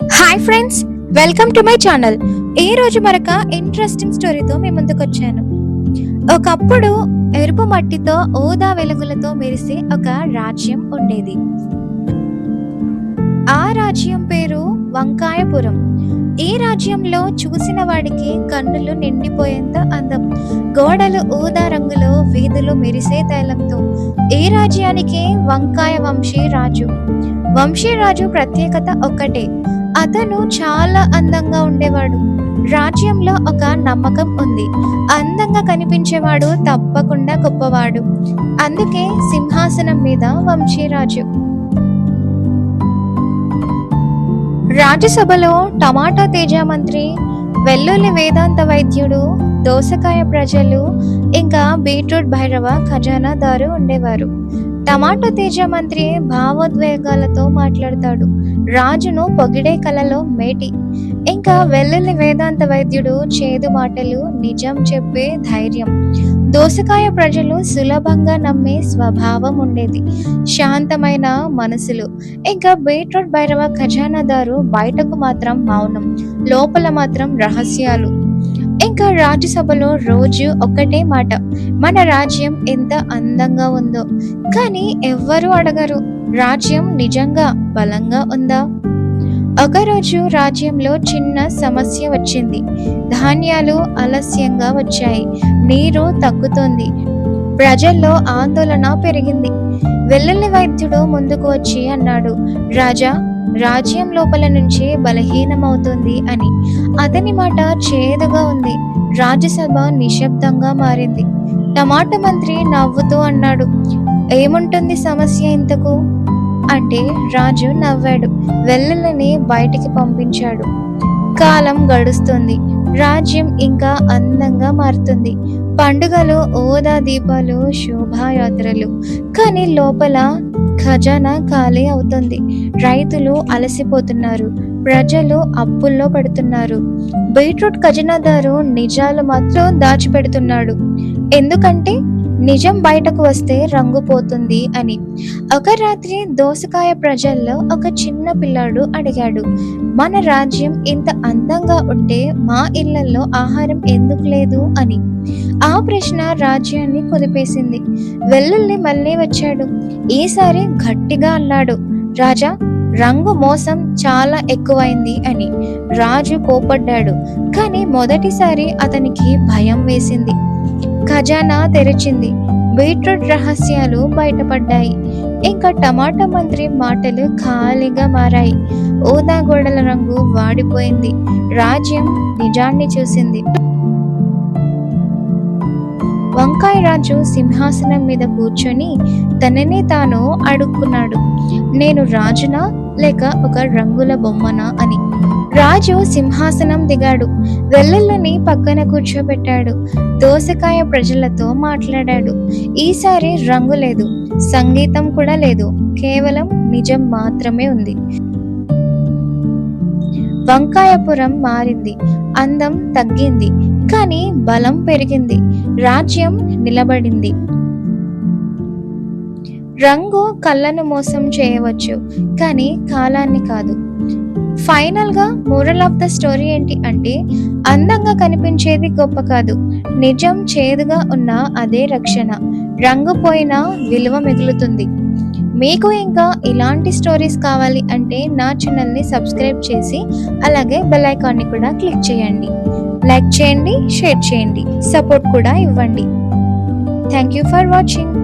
Hi friends, welcome to my channel. ఈ రోజు మరొక ఇంట్రెస్టింగ్ స్టోరీతో మీ ముందుకు వచ్చాను. ఒకప్పుడు ఎరుపు మట్టితో ఊదా వెలుగులతో మెరిసే ఒక రాజ్యం ఉండేది. ఆ రాజ్యం పేరు వంకాయపురం. ఈ రాజ్యంలో చూసిన వాడికి కన్నులు నిండిపోయేంత అందం, గోడలు ఊదా రంగులో, వీధులు మెరిసే తైలంతో. ఈ రాజ్యానికి వంకాయ వంశీరాజు ప్రత్యేకత ఒక్కటే, అతను చాలా అందంగా ఉండేవాడు. రాజ్యంలో ఒక నమ్మకం ఉంది, అందంగా కనిపించేవాడు తప్పకుండా గొప్పవాడు. అందుకే సింహాసనం మీద వంశీరాజు. రాజ్యసభలో టమాటా తేజ మంత్రి, వెల్లుల్లి వేదాంత వైద్యుడు, దోసకాయ ప్రజలు, ఇంకా బీట్రూట్ భైరవ ఖజానాదారు ఉండేవారు. టమాటా తేజ మంత్రి భావోద్వేగాలతో మాట్లాడతాడు, రాజును పొగిడే కలలో మేటి. ఇంకా వెల్లుల్లి వేదాంత వైద్యుడు చేదు మాటలు, నిజం చెప్పే ధైర్యం. దోసకాయ ప్రజలు సులభంగా నమ్మే స్వభావం ఉండేది, శాంతమైన మనసులు. ఇంకా బీట్రూట్ భైరవ ఖజానాదారు బయటకు మాత్రం మౌనం, లోపల మాత్రం రహస్యాలు. ఇంకా రాజ్యసభలో రోజు ఒక్కటే మాట, మన రాజ్యం ఎంత అందంగా ఉందో. కానీ ఎవ్వరూ అడగరు, రాజ్యం నిజంగా బలంగా ఉందా? ఒకరోజు రాజ్యంలో చిన్న సమస్య వచ్చింది. ధాన్యాలు ఆలస్యంగా వచ్చాయి, నీరు తగ్గుతోంది, ప్రజల్లో ఆందోళన పెరిగింది. వెల్లుల్లి వైద్యుడు ముందుకు వచ్చి అన్నాడు, రాజా, రాజ్యం లోపల నుంచి బలహీనమవుతుంది అని. అతని మాట చేదుగా ఉంది. రాజ్యసభ నిశ్శబ్దంగా మారింది. టమాటా మంత్రి నవ్వుతూ అన్నాడు, ఏముంటుంది సమస్య ఇంతకు అంటే? రాజు నవ్వాడు, వెల్లుల్లిని బయటికి పంపించాడు. కాలం గడుస్తుంది, రాజ్యం ఇంకా అందంగా మారుతుంది. పండుగలు, ఓదా దీపాలు, శోభాయాత్రలు. కానీ లోపల ఖజానా ఖాళీ అవుతుంది. రైతులు అలసిపోతున్నారు, ప్రజలు అప్పుల్లో పడుతున్నారు. బీట్రూట్ ఖజానాదారు నిజాలు మాత్రం దాచిపెడుతున్నాడు, ఎందుకంటే నిజం బయటకు వస్తే రంగు పోతుంది అని. ఒక రాత్రి దోసకాయ ప్రజల్లో ఒక చిన్న పిల్లాడు అడిగాడు, మన రాజ్యం ఇంత అందంగా ఉంటే మా ఇళ్లలో ఆహారం ఎందుకు లేదు అని. ఆ ప్రశ్న రాజ్యాన్ని కుదిపేసింది. వెల్లుల్లి మళ్ళీ వచ్చాడు. ఈసారి గట్టిగా అన్నాడు, రాజా, రంగు మోసం చాలా ఎక్కువైంది అని. రాజు కోపడ్డాడు, కానీ మొదటిసారి అతనికి భయం వేసింది. ఖజానా తెరిచింది, బీట్రూట్ రహస్యాలు బయటపడ్డాయి. ఇంకా టమాటా మంత్రి మాటలు ఖాళీగా మారాయి. ఊదా గోడల రంగు వాడిపోయింది. రాజ్యం నిజాన్ని చూసింది. వంకాయ రాజు సింహాసనం మీద కూర్చొని తనని తాను అడుక్కున్నాడు, నేను రాజునా లేక ఒక రంగుల బొమ్మనా అని. రాజు సింహాసనం దిగాడు, వెల్లుల్లిని పక్కన కూర్చోబెట్టాడు, దోసకాయ ప్రజలతో మాట్లాడాడు. ఈసారి రంగు లేదు, సంగీతం కూడా లేదు, కేవలం నిజం మాత్రమే ఉంది. వంకాయపురం మారింది, అందం తగ్గింది, కానీ బలం పెరిగింది. రాజ్యం నిలబడింది. రంగు కళ్ళను మోసం చేయవచ్చు, కానీ కాలాన్ని కాదు. ఫైనల్ గా మోరల్ ఆఫ్ ద స్టోరీ ఏంటి అంటే, అందంగా కనిపించేది గొప్ప కాదు, నిజం చేదుగా ఉన్న అదే రక్షణ. రంగు పోయినా విలువ మిగులుతుంది. మీకు ఇంకా ఇలాంటి స్టోరీస్ కావాలి అంటే నా ఛానల్ని సబ్స్క్రైబ్ చేసి అలాగే బెల్ ఐకాన్ని కూడా క్లిక్ చేయండి. లైక్ చేయండి, షేర్ చేయండి, సపోర్ట్ కూడా ఇవ్వండి. Thank you for watching.